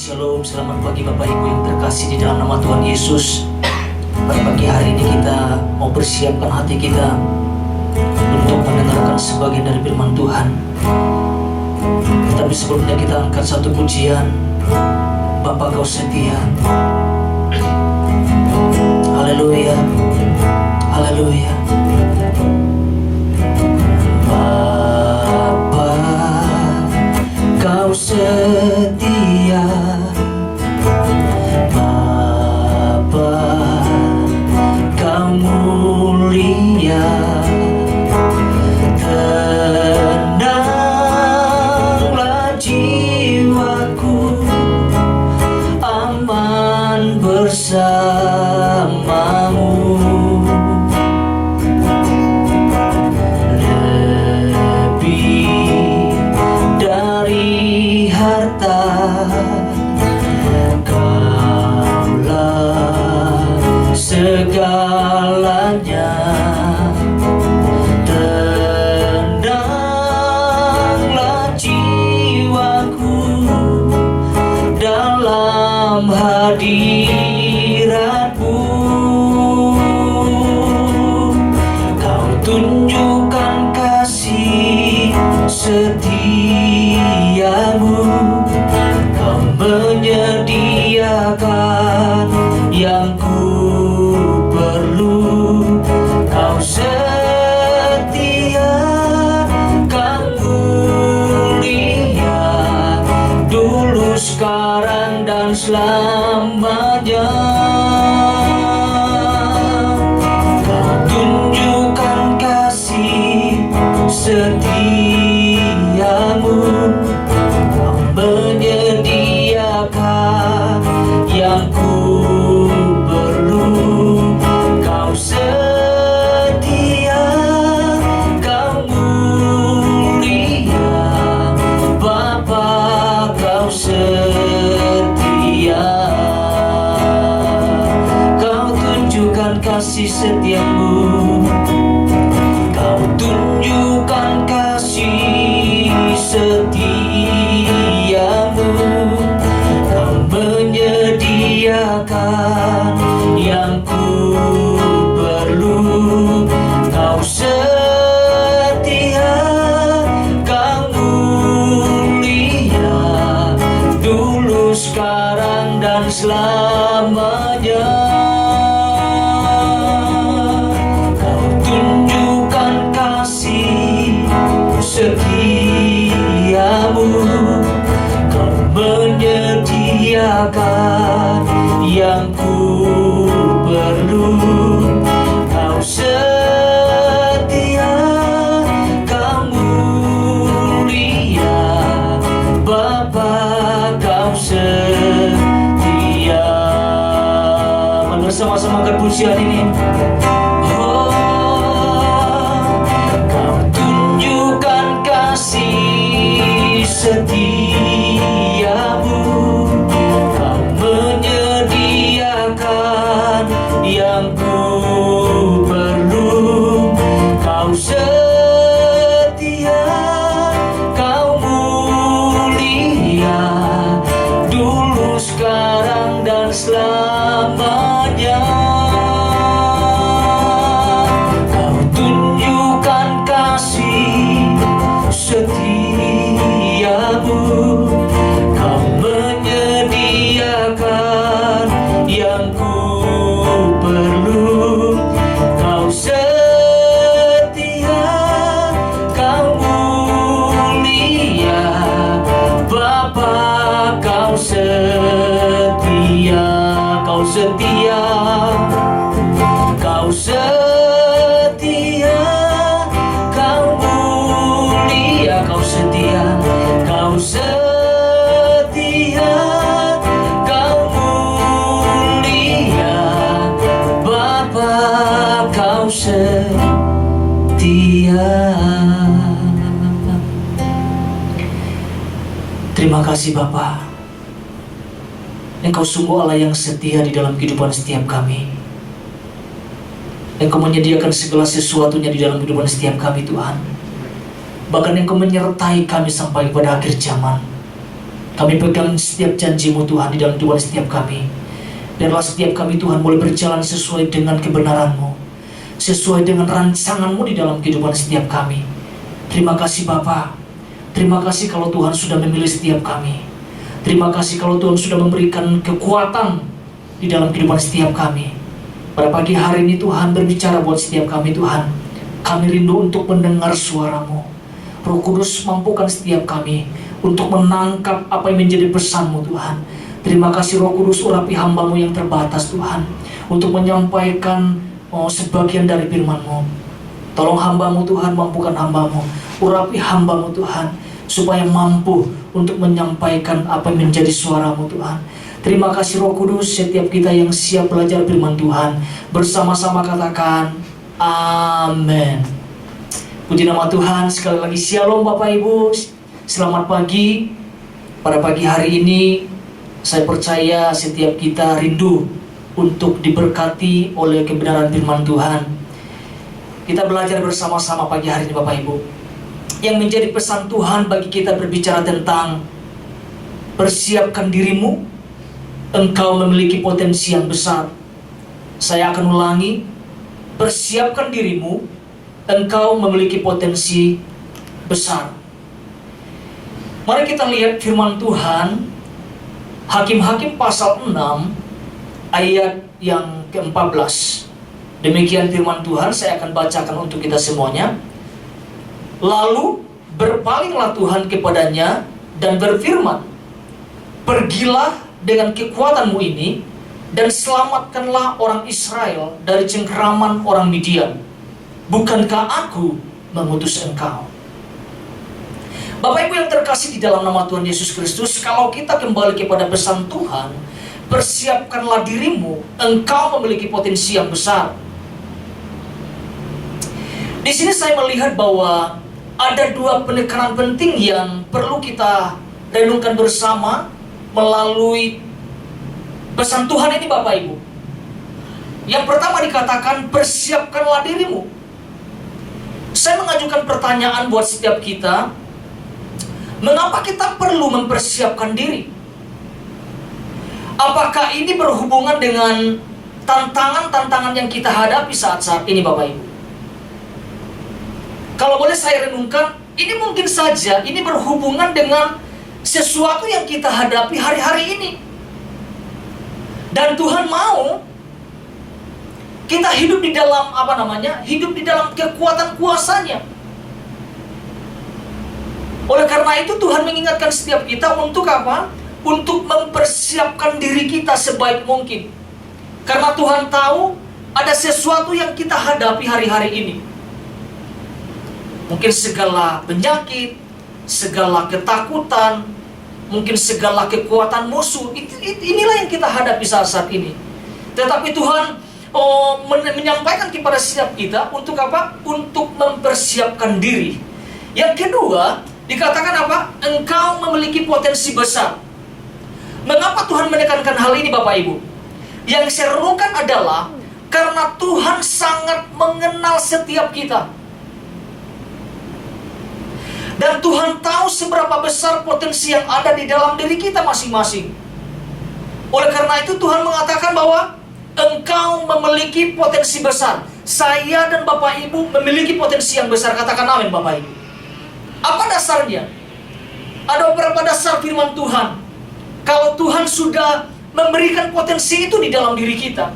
Shalom, selamat pagi Bapak Ibu yang terkasih di dalam nama Tuhan Yesus. Pada pagi hari ini kita mau persiapkan hati kita untuk mendengarkan sebagian dari firman Tuhan. Tapi sebelumnya kita angkat satu pujian, Bapa Kau setia. Haleluya, haleluya. Bapa Kau setia, Bapa Kau mulia, tenanglah jiwaku, aman bersamamu. Lebih dari harta, Kaulah segalanya. Tenanglah jiwaku dalam hadirat-Mu. Kau tunjukkan kasih setiamu, Kau menyediakan yang ku perlu. Kau setia, Kau mulia, dulu, sekarang, dan selamanya. Kau tunjukkan kasih setiamu, Kau menyediakan yang ku perlu. Kau setia, Kau mulia, Bapa Kau setia. Kau tunjukkan kasih setiamu, Kau tunjukkan kasih setiamu, Kau menyediakan yang ku perlu. Kau setia, Kau mulia, dulu, sekarang, dan selamanya. Kau tunjukkan kasih setiamu, Kau menyediakan yang ku perlu. Kau setia, Kau mulia, Bapa Kau setia. Mari bersama-sama angkat pujian ini. Kau tunjukkan kasih setiamu, Kau menyediakan yang ku perlu. Kau setia, Kau mulia, dulu, sekarang, dan selamanya. Kau tunjukkan kasih setiamu, Kau menyediakan yang ku perlu. Kau setia, Kau mulia, Bapa Kau setia. Kau setia, Kau setia, Kau mulia, Kau setia, Kau setia, Kau mulia, Bapa Kau setia. Terima kasih Bapa, Engkau sungguh Allah yang setia di dalam kehidupan setiap kami. Engkau menyediakan segala sesuatunya di dalam kehidupan setiap kami Tuhan. Bahkan Engkau menyertai kami sampai pada akhir zaman. Kami pegang setiap janji-Mu Tuhan di dalam kehidupan setiap kami. Biarlah setiap kami Tuhan boleh berjalan sesuai dengan kebenaran-Mu, sesuai dengan rancangan-Mu di dalam kehidupan setiap kami. Terima kasih Bapa. Terima kasih kalau Tuhan sudah memilih setiap kami. Terima kasih kalau Tuhan sudah memberikan kekuatan di dalam kehidupan setiap kami. Pada pagi hari ini Tuhan berbicara buat setiap kami Tuhan. Kami rindu untuk mendengar suara-Mu. Roh Kudus mampukan setiap kami untuk menangkap apa yang menjadi pesan-Mu Tuhan. Terima kasih Roh Kudus, urapi hamba-Mu yang terbatas Tuhan, untuk menyampaikan sebagian dari firman-Mu. Tolong hamba-Mu Tuhan, mampukan hamba-Mu, urapi hamba-Mu Tuhan, supaya mampu untuk menyampaikan apa yang menjadi suara-Mu Tuhan. Terima kasih Roh Kudus, setiap kita yang siap belajar firman Tuhan, bersama-sama katakan amin. Puji nama Tuhan. Sekali lagi shalom Bapak Ibu, selamat pagi. Pada pagi hari ini saya percaya setiap kita rindu untuk diberkati oleh kebenaran firman Tuhan. Kita belajar bersama-sama pagi hari ini Bapak Ibu. Yang menjadi pesan Tuhan bagi kita berbicara tentang persiapkan dirimu, engkau memiliki potensi yang besar. Saya akan ulangi, persiapkan dirimu, engkau memiliki potensi besar. Mari kita lihat firman Tuhan, Hakim-Hakim pasal 6 ayat yang ke-14. Demikian firman Tuhan, saya akan bacakan untuk kita semuanya. Lalu berpalinglah Tuhan kepadanya dan berfirman, pergilah dengan kekuatanmu ini dan selamatkanlah orang Israel dari cengkeraman orang Midian. Bukankah aku mengutus engkau? Bapak Ibu yang terkasih di dalam nama Tuhan Yesus Kristus, kalau kita kembali kepada pesan Tuhan, persiapkanlah dirimu, engkau memiliki potensi yang besar. Di sini saya melihat bahwa ada dua penekanan penting yang perlu kita renungkan bersama melalui pesan Tuhan ini Bapak Ibu. Yang pertama dikatakan, persiapkanlah dirimu. Saya mengajukan pertanyaan buat setiap kita, mengapa kita perlu mempersiapkan diri? Apakah ini berhubungan dengan tantangan-tantangan yang kita hadapi saat-saat ini Bapak Ibu? Kalau boleh saya renungkan, ini mungkin saja ini berhubungan dengan sesuatu yang kita hadapi hari-hari ini. Dan Tuhan mau kita hidup di dalam hidup di dalam kekuatan kuasa-Nya. Oleh karena itu Tuhan mengingatkan setiap kita untuk apa? Untuk mempersiapkan diri kita sebaik mungkin. Karena Tuhan tahu ada sesuatu yang kita hadapi hari-hari ini. Mungkin segala penyakit, segala ketakutan, mungkin segala kekuatan musuh, inilah yang kita hadapi saat-saat ini. Tetapi Tuhan menyampaikan kepada setiap kita untuk apa? Untuk mempersiapkan diri. Yang kedua, dikatakan apa? Engkau memiliki potensi besar. Mengapa Tuhan menekankan hal ini Bapak Ibu? Yang saya renungkan adalah karena Tuhan sangat mengenal setiap kita. Dan Tuhan tahu seberapa besar potensi yang ada di dalam diri kita masing-masing. Oleh karena itu Tuhan mengatakan bahwa engkau memiliki potensi besar. Saya dan Bapak Ibu memiliki potensi yang besar. Katakan amin Bapak Ibu. Apa dasarnya? Ada beberapa dasar firman Tuhan. Kalau Tuhan sudah memberikan potensi itu di dalam diri kita.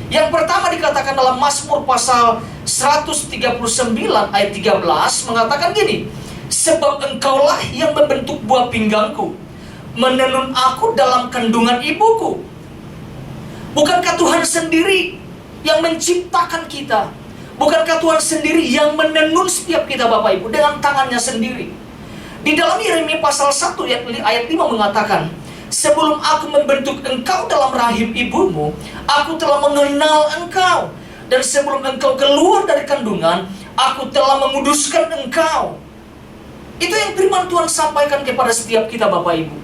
Yang pertama dikatakan dalam Mazmur pasal 139 ayat 13 mengatakan gini, sebab engkaulah yang membentuk buah pinggangku, menenun aku dalam kandungan ibuku. Bukankah Tuhan sendiri yang menciptakan kita? Bukankah Tuhan sendiri yang menenun setiap kita Bapak Ibu dengan tangannya sendiri? Di dalam Yeremia pasal 1 ayat 5 mengatakan, sebelum aku membentuk engkau dalam rahim ibumu, aku telah mengenal engkau. Dan sebelum engkau keluar dari kandungan, aku telah menguduskan engkau. Itu yang firman Tuhan sampaikan kepada setiap kita Bapak Ibu.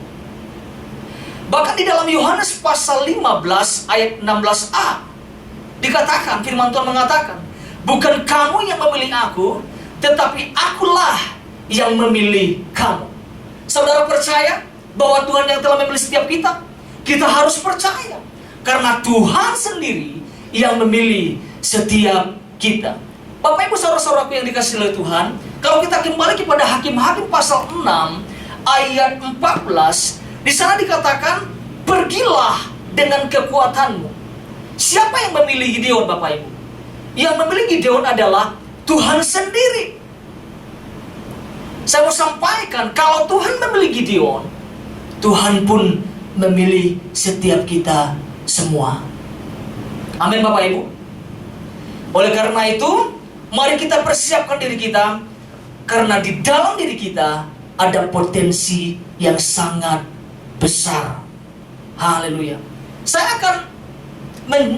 Bahkan di dalam Yohanes pasal 15 ayat 16a dikatakan, firman Tuhan mengatakan, bukan kamu yang memilih aku, tetapi akulah yang memilih kamu. Saudara percaya? bahwa Tuhan yang telah memilih setiap kita? Kita harus percaya, karena Tuhan sendiri yang memilih setiap kita. Bapak Ibu saudara-saudaraku yang dikasihi oleh Tuhan, kalau kita kembali kepada Hakim-Hakim pasal 6 ayat 14, di sana dikatakan, pergilah dengan kekuatanmu. Siapa yang memilih Gideon, Bapak Ibu? Yang memilih Gideon adalah Tuhan sendiri. Saya mau sampaikan, kalau Tuhan memilih Gideon, Tuhan pun memilih setiap kita semua. Amin Bapak Ibu. Oleh karena itu, mari kita persiapkan diri kita, karena di dalam diri kita ada potensi yang sangat besar. Haleluya. Saya akan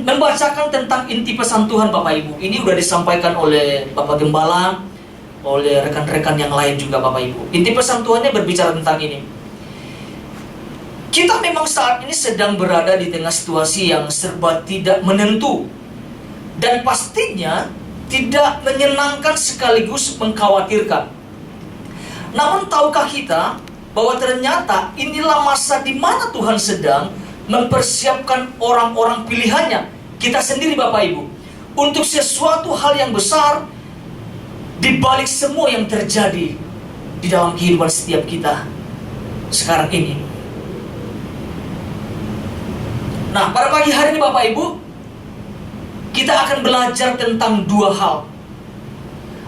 membacakan tentang inti pesan Tuhan Bapak Ibu. Ini sudah disampaikan oleh Bapak Gembala, oleh rekan-rekan yang lain juga Bapak Ibu. Inti pesan Tuhannya berbicara tentang ini. Kita memang saat ini sedang berada di tengah situasi yang serba tidak menentu, dan pastinya tidak menyenangkan sekaligus mengkhawatirkan. Namun tahukah kita bahwa ternyata inilah masa di mana Tuhan sedang mempersiapkan orang-orang pilihannya, kita sendiri Bapak Ibu, untuk sesuatu hal yang besar di balik semua yang terjadi di dalam kehidupan setiap kita sekarang ini. Nah, pada pagi hari ini Bapak Ibu, kita akan belajar tentang dua hal.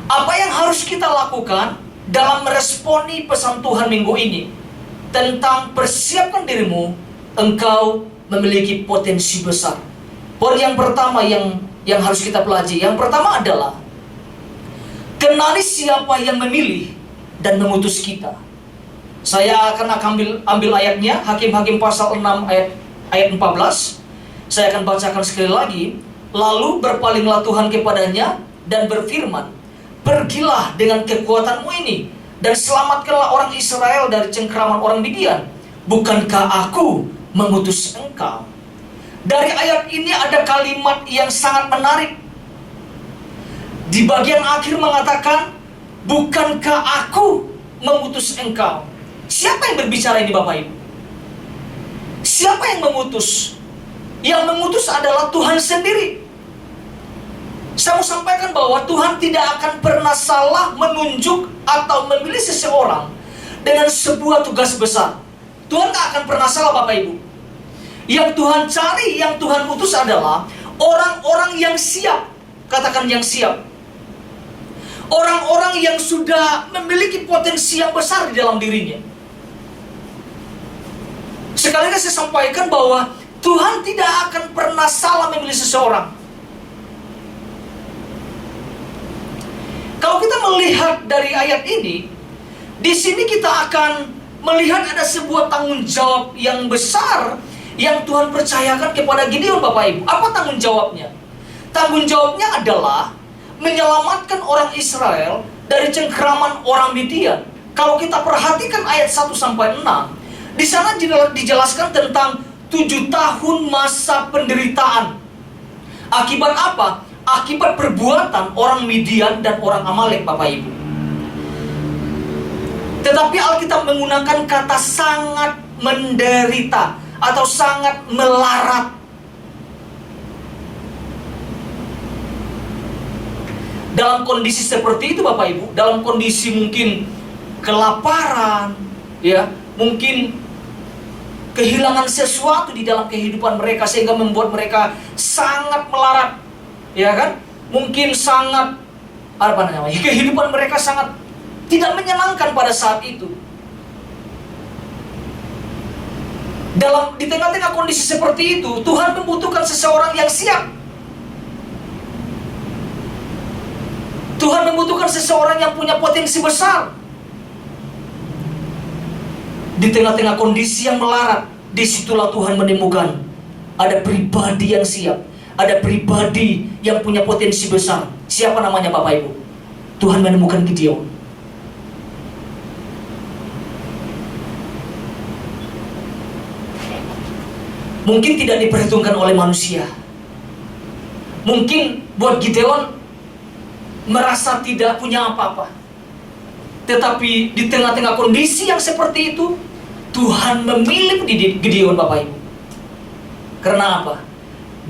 Apa yang harus kita lakukan dalam meresponi pesan Tuhan minggu ini tentang persiapkan dirimu, engkau memiliki potensi besar. Poin yang pertama yang harus kita pelajari, yang pertama adalah kenali siapa yang memilih dan mengutus kita. Saya akan ambil ayatnya, Hakim-Hakim pasal 6 ayat 14. Saya akan bacakan sekali lagi. Lalu berpalinglah Tuhan kepadanya dan berfirman, pergilah dengan kekuatanmu ini dan selamatkanlah orang Israel dari cengkraman orang Midian. Bukankah aku mengutus engkau? Dari ayat ini ada kalimat yang sangat menarik. Di bagian akhir mengatakan, bukankah aku mengutus engkau? Siapa yang berbicara ini Bapak Ibu? Siapa yang mengutus? Yang mengutus adalah Tuhan sendiri. Saya mau sampaikan bahwa Tuhan tidak akan pernah salah menunjuk atau memilih seseorang dengan sebuah tugas besar. Tuhan tak akan pernah salah Bapak Ibu. Yang Tuhan cari, yang Tuhan utus adalah orang-orang yang siap. Katakan yang siap. Orang-orang yang sudah memiliki potensi yang besar di dalam dirinya. Sekali lagi saya sampaikan bahwa Tuhan tidak akan pernah salah memilih seseorang. Kalau kita melihat dari ayat ini, di sini kita akan melihat ada sebuah tanggung jawab yang besar yang Tuhan percayakan kepada Gideon Bapak Ibu. Apa tanggung jawabnya? Tanggung jawabnya adalah menyelamatkan orang Israel dari cengkraman orang Midian. Kalau kita perhatikan ayat 1 sampai 6, di sana dijelaskan tentang 7 tahun masa penderitaan. Akibat apa? Akibat perbuatan orang Midian dan orang Amalek Bapak Ibu. Tetapi Alkitab menggunakan kata sangat menderita atau sangat melarat. Dalam kondisi seperti itu Bapak Ibu, dalam kondisi mungkin kelaparan, ya, mungkin kehilangan sesuatu di dalam kehidupan mereka sehingga membuat mereka sangat melarat, ya kan? Mungkin sangat kehidupan mereka sangat tidak menyenangkan pada saat itu. Di tengah-tengah kondisi seperti itu, Tuhan membutuhkan seseorang yang siap. Tuhan membutuhkan seseorang yang punya potensi besar. Di tengah-tengah kondisi yang melarat, disitulah Tuhan menemukan ada pribadi yang siap, ada pribadi yang punya potensi besar. Siapa namanya Bapak Ibu? Tuhan menemukan Gideon. Mungkin tidak diperhitungkan oleh manusia. Mungkin buat Gideon merasa tidak punya apa-apa. Tetapi di tengah-tengah kondisi yang seperti itu, Tuhan memilih Gideon, Bapak Ibu. Karena apa?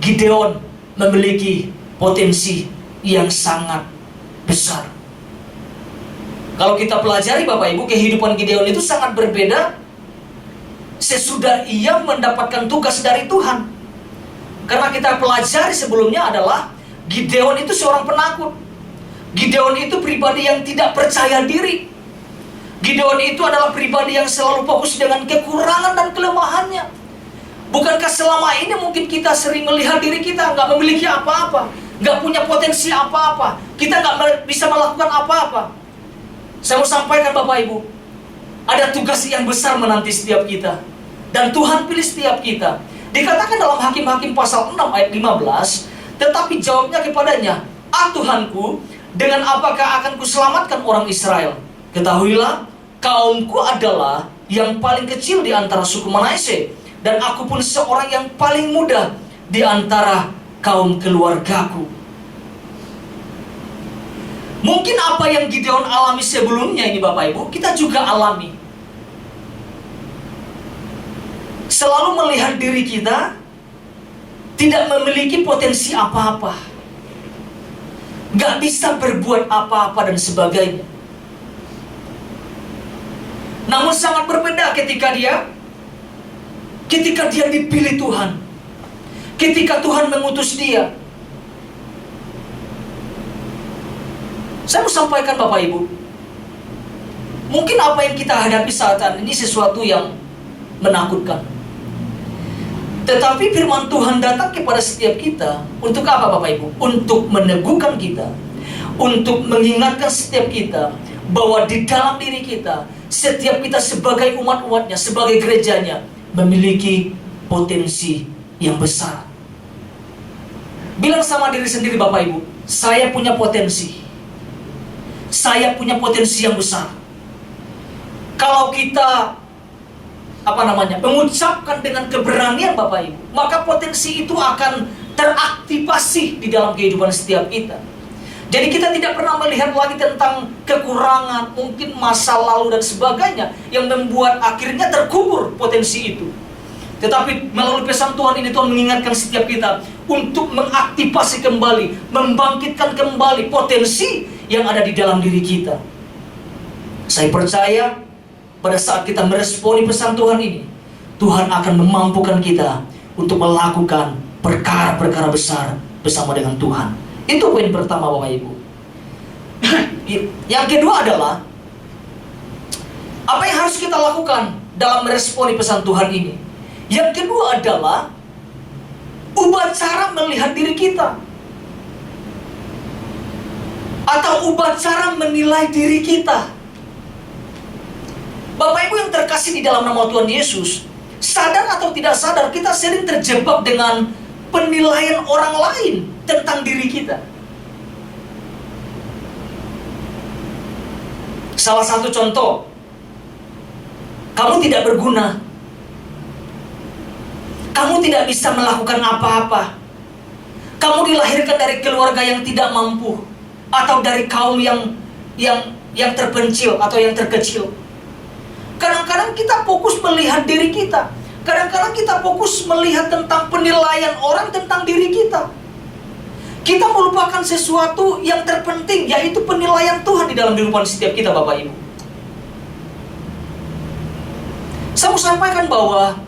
Gideon memiliki potensi yang sangat besar. Kalau kita pelajari, Bapak Ibu, kehidupan Gideon itu sangat berbeda sesudah ia mendapatkan tugas dari Tuhan. Karena kita pelajari sebelumnya adalah Gideon itu seorang penakut. Gideon itu pribadi yang tidak percaya diri. Gideon itu adalah pribadi yang selalu fokus dengan kekurangan dan kelemahannya. Bukankah selama ini mungkin kita sering melihat diri kita nggak memiliki apa-apa, nggak punya potensi apa-apa, kita nggak bisa melakukan apa-apa. Saya mau sampaikan, Bapak Ibu, ada tugas yang besar menanti setiap kita, dan Tuhan pilih setiap kita. Dikatakan dalam Hakim-Hakim pasal 6 ayat 15, tetapi jawabnya kepadanya, "Ah Tuhanku, dengan apakah akan kuselamatkan orang Israel? Ketahuilah, kaumku adalah yang paling kecil di antara suku Manase, dan aku pun seorang yang paling muda di antara kaum keluargaku." Mungkin apa yang Gideon alami sebelumnya ini, Bapak Ibu, kita juga alami. Selalu melihat diri kita tidak memiliki potensi apa-apa, gak bisa berbuat apa-apa dan sebagainya. Namun sangat berbeda ketika dia dipilih Tuhan, ketika Tuhan mengutus dia. Saya mau sampaikan, Bapak Ibu, mungkin apa yang kita hadapi saat ini sesuatu yang menakutkan. Tetapi firman Tuhan datang kepada setiap kita untuk apa, Bapak Ibu? Untuk meneguhkan kita, untuk mengingatkan setiap kita bahwa di dalam diri kita, setiap kita sebagai umat-umatnya, sebagai gerejanya, memiliki potensi yang besar. Bilang sama diri sendiri, Bapak Ibu, saya punya potensi. Saya punya potensi yang besar. Kalau kita mengucapkan dengan keberanian, Bapak Ibu, maka potensi itu akan teraktivasi di dalam kehidupan setiap kita. Jadi kita tidak pernah melihat lagi tentang kekurangan, mungkin masa lalu dan sebagainya, yang membuat akhirnya terkubur potensi itu. Tetapi melalui pesan Tuhan ini, Tuhan mengingatkan setiap kita untuk mengaktifasi kembali, membangkitkan kembali potensi yang ada di dalam diri kita. Saya percaya pada saat kita meresponi pesan Tuhan ini, Tuhan akan memampukan kita untuk melakukan perkara-perkara besar bersama dengan Tuhan. Itu poin pertama, Bapak Ibu. Yang kedua adalah, apa yang harus kita lakukan dalam meresponi pesan Tuhan ini? Yang kedua adalah, ubah cara melihat diri kita, atau ubah cara menilai diri kita. Bapak Ibu yang terkasih di dalam nama Tuhan Yesus, sadar atau tidak sadar, kita sering terjebak dengan penilaian orang lain tentang diri kita. Salah satu contoh, kamu tidak berguna, kamu tidak bisa melakukan apa-apa, kamu dilahirkan dari keluarga yang tidak mampu, atau dari kaum yang terpencil atau yang terkecil. Kadang-kadang kita fokus melihat diri kita. Kadang-kadang kita fokus melihat tentang penilaian orang tentang diri kita. Kita melupakan sesuatu yang terpenting, yaitu penilaian Tuhan di dalam kehidupan setiap kita, Bapak Ibu. Saya mau sampaikan bahwa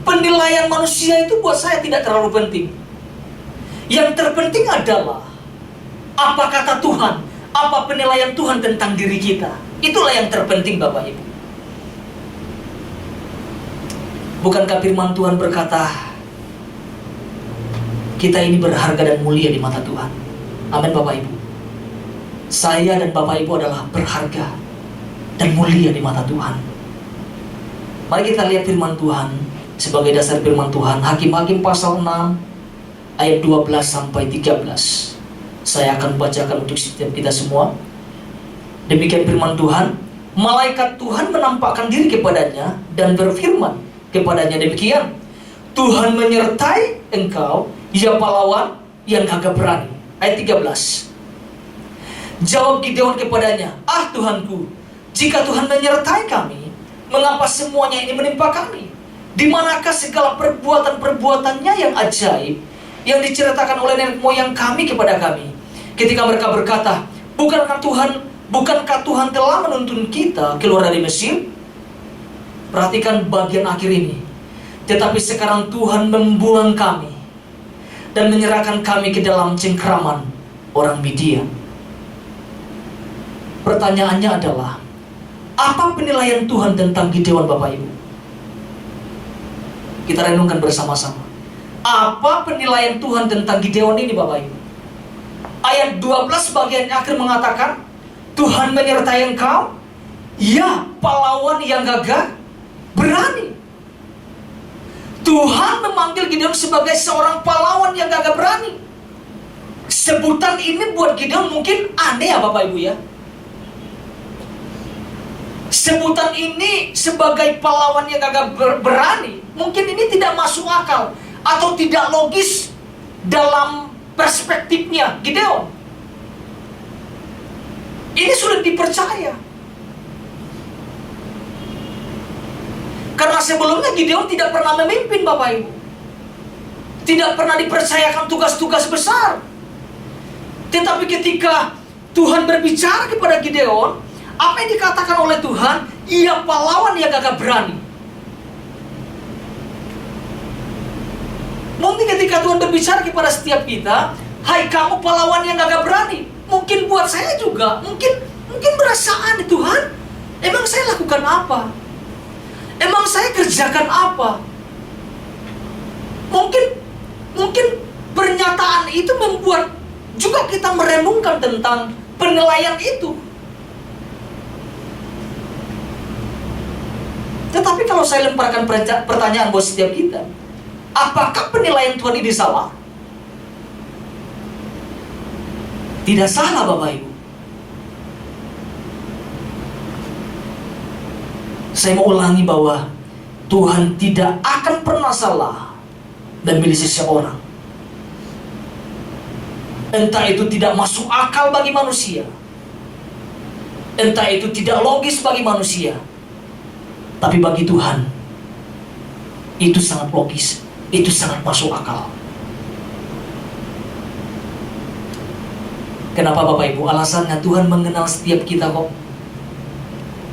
penilaian manusia itu buat saya tidak terlalu penting. Yang terpenting adalah apa kata Tuhan, apa penilaian Tuhan tentang diri kita. Itulah yang terpenting, Bapak Ibu. Bukankah firman Tuhan berkata, kita ini berharga dan mulia di mata Tuhan? Amin, Bapak Ibu. Saya dan Bapak Ibu adalah berharga dan mulia di mata Tuhan. Mari kita lihat firman Tuhan sebagai dasar firman Tuhan. Hakim-Hakim pasal 6 ayat 12 sampai 13. Saya akan bacakan untuk setiap kita semua. Demikian firman Tuhan. Malaikat Tuhan menampakkan diri kepadanya dan berfirman kepadanya demikian, Tuhan menyertai engkau, ya pahlawan yang gagah berani. Ayat 13. Jawab Gideon kepadanya, ah Tuhanku, jika Tuhan menyertai kami, Mengapa semuanya ini menimpa kami? Di manakah segala perbuatan-perbuatannya yang ajaib yang diceritakan oleh nenek moyang kami kepada kami? Ketika mereka berkata, bukankah Tuhan telah menuntun kita keluar dari Mesir? Perhatikan bagian akhir ini. Tetapi sekarang Tuhan membuang kami dan menyerahkan kami ke dalam cengkraman orang Midian. Pertanyaannya adalah, apa penilaian Tuhan tentang Gideon, Bapak Ibu? Kita renungkan bersama-sama. Apa penilaian Tuhan tentang Gideon ini, Bapak Ibu? Ayat 12 bagian akhir mengatakan, Tuhan menyertai engkau, ya pahlawan yang gagah berani. Tuhan memanggil Gideon sebagai seorang pahlawan yang gagah berani. Sebutan ini buat Gideon mungkin aneh ya Bapak Ibu ya. Sebutan ini sebagai pahlawan yang gagah berani, mungkin ini tidak masuk akal atau tidak logis dalam perspektifnya Gideon. Ini sulit dipercaya. Karena sebelumnya Gideon tidak pernah memimpin, Bapak Ibu. Tidak pernah dipercayakan tugas-tugas besar. Tetapi ketika Tuhan berbicara kepada Gideon, apa yang dikatakan oleh Tuhan? Ia pahlawan yang gagah berani. Mungkin ketika Tuhan berbicara kepada setiap kita, hai kamu pahlawan yang gagah berani. Mungkin buat saya juga, mungkin berasa aneh, Tuhan, emang saya lakukan apa? Emang saya kerjakan apa? Mungkin pernyataan itu membuat juga kita merenungkan tentang penilaian itu. Tetapi kalau saya lemparkan pertanyaan buat setiap kita, apakah penilaian Tuhan ini salah? Tidak salah, Bapak Ibu. Saya mau ulangi bahwa Tuhan tidak akan pernah salah memilih seseorang. Entah itu tidak masuk akal bagi manusia, entah itu tidak logis bagi manusia, tapi bagi Tuhan itu sangat logis, itu sangat masuk akal. Kenapa Bapak Ibu? Alasannya Tuhan mengenal setiap kita kok.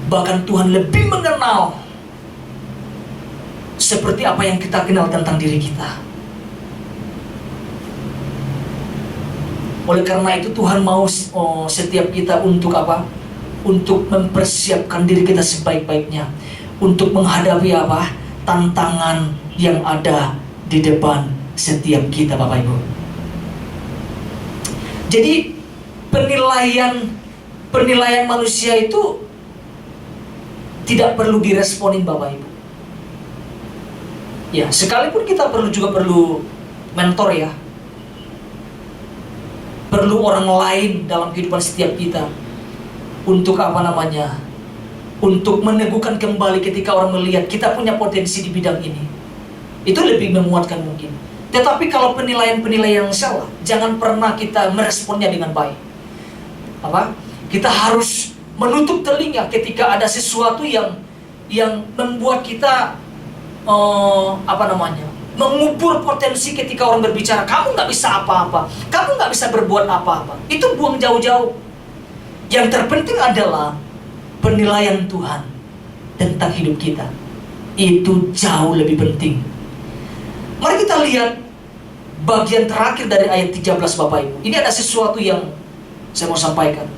Bahkan Tuhan lebih mengenal seperti apa yang kita kenal tentang diri kita. Oleh karena itu Tuhan mau setiap kita untuk apa? Untuk mempersiapkan diri kita sebaik-baiknya, untuk menghadapi apa? Tantangan yang ada di depan setiap kita, Bapak Ibu. Jadi penilaian manusia itu tidak perlu diresponin, Bapak Ibu. Ya, sekalipun kita juga perlu mentor ya. Perlu orang lain dalam kehidupan setiap kita. Untuk apa namanya? Untuk meneguhkan kembali ketika orang melihat kita punya potensi di bidang ini. Itu lebih memuatkan mungkin. Tetapi kalau penilaian-penilaian yang salah, jangan pernah kita meresponnya dengan baik. Kita harus menutup telinga ketika ada sesuatu yang membuat kita mengubur potensi ketika orang berbicara, kamu nggak bisa apa-apa, kamu nggak bisa berbuat apa-apa. Itu buang jauh-jauh. Yang terpenting adalah penilaian Tuhan tentang hidup kita. Itu jauh lebih penting. Mari kita lihat bagian terakhir dari ayat 13, Bapak Ibu. Ini ada sesuatu yang saya mau sampaikan.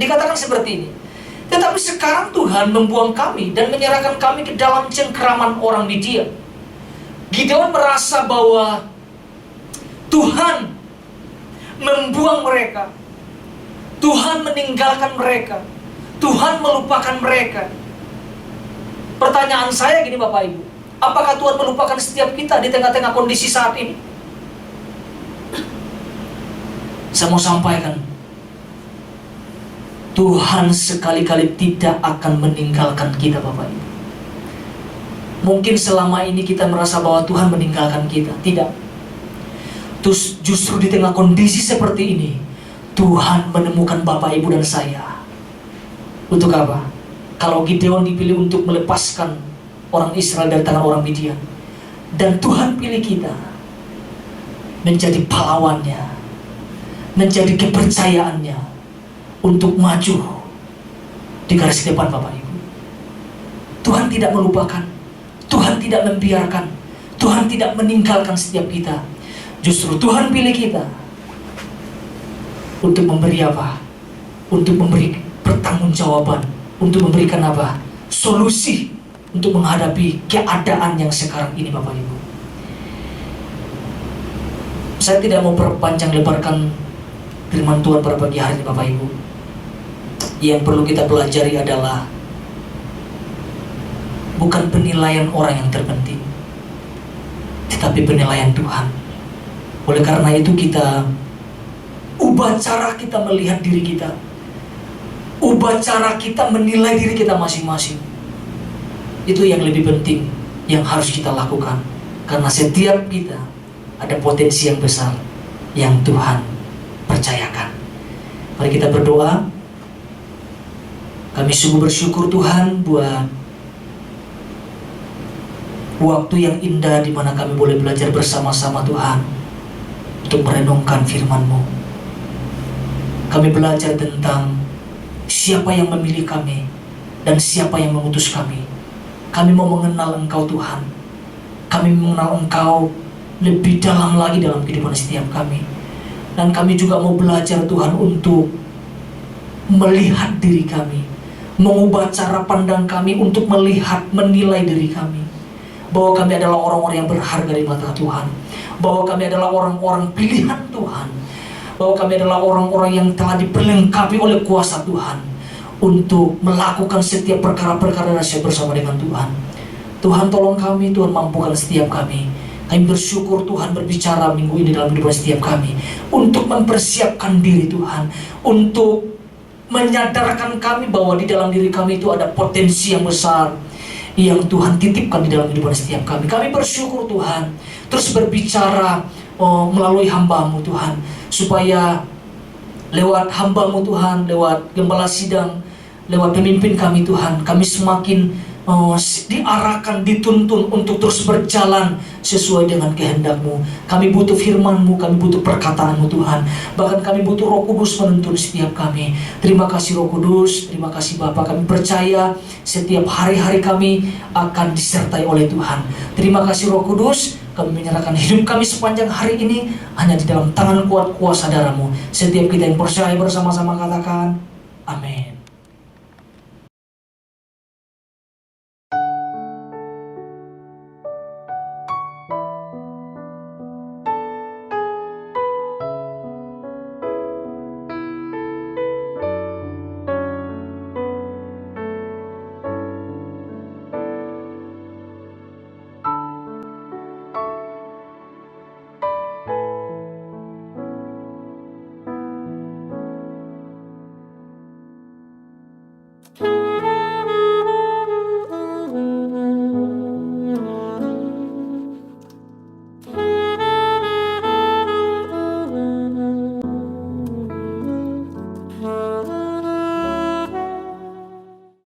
Dikatakan seperti ini. Tetapi sekarang Tuhan membuang kami dan menyerahkan kami ke dalam cengkraman orang Midian. Gideon merasa bahwa Tuhan membuang mereka, Tuhan meninggalkan mereka, Tuhan melupakan mereka. Pertanyaan saya gini Bapak Ibu, apakah Tuhan melupakan setiap kita di tengah-tengah kondisi saat ini? Saya mau sampaikan, Tuhan sekali-kali tidak akan meninggalkan kita, Bapak Ibu. Mungkin selama ini kita merasa bahwa Tuhan meninggalkan kita. Tidak. Terus justru di tengah kondisi seperti ini, Tuhan menemukan Bapak Ibu dan saya. Untuk apa? Kalau Gideon dipilih untuk melepaskan orang Israel dari tangan orang Midian, dan Tuhan pilih kita menjadi pahlawannya, menjadi kepercayaannya untuk maju di garis depan Bapak Ibu. Tuhan tidak melupakan, Tuhan tidak membiarkan, Tuhan tidak meninggalkan setiap kita. Justru Tuhan pilih kita untuk memberi apa? Untuk memberi pertanggungjawaban, untuk memberikan apa? Solusi untuk menghadapi keadaan yang sekarang ini Bapak Ibu. Saya tidak mau perpanjang lebarkan firman Tuhan pada pagi hari ini Bapak Ibu. Yang perlu kita pelajari adalah bukan penilaian orang yang terpenting, tetapi penilaian Tuhan. Oleh karena itu kita ubah cara kita melihat diri kita, ubah cara kita menilai diri kita masing-masing. Itu yang lebih penting yang harus kita lakukan, karena setiap kita ada potensi yang besar yang Tuhan percayakan. Mari kita berdoa. Kami sungguh bersyukur Tuhan buat waktu yang indah di mana kami boleh belajar bersama-sama Tuhan untuk merenungkan firman-Mu. Kami belajar tentang siapa yang memilih kami dan siapa yang mengutus kami. Kami mau mengenal Engkau Tuhan. Kami mengenal Engkau lebih dalam lagi dalam kehidupan setiap kami. Dan kami juga mau belajar Tuhan untuk melihat diri kami, mengubah cara pandang kami untuk melihat, menilai diri kami, bahwa kami adalah orang-orang yang berharga di mata Tuhan, bahwa kami adalah orang-orang pilihan Tuhan, bahwa kami adalah orang-orang yang telah diperlengkapi oleh kuasa Tuhan untuk melakukan setiap perkara-perkara dahsyat bersama dengan Tuhan. Tuhan tolong kami, Tuhan mampukan setiap kami. Kami bersyukur Tuhan berbicara minggu ini dalam kehidupan setiap kami, untuk mempersiapkan diri Tuhan, untuk menyadarkan kami bahwa di dalam diri kami itu ada potensi yang besar yang Tuhan titipkan di dalam kehidupan setiap kami. Kami bersyukur Tuhan terus berbicara melalui hamba-Mu Tuhan, supaya lewat hamba-Mu Tuhan, lewat gembala sidang, lewat pemimpin kami Tuhan, kami semakin diarahkan, dituntun untuk terus berjalan sesuai dengan kehendak-Mu. Kami butuh firman-Mu, kami butuh perkataan-Mu Tuhan. Bahkan kami butuh Roh Kudus menuntun setiap kami. Terima kasih Roh Kudus, terima kasih Bapa. Kami percaya setiap hari-hari kami akan disertai oleh Tuhan. Terima kasih Roh Kudus, kami menyerahkan hidup kami sepanjang hari ini hanya di dalam tangan kuat kuasa darah-Mu. Setiap kita yang percaya bersama-sama katakan, amin.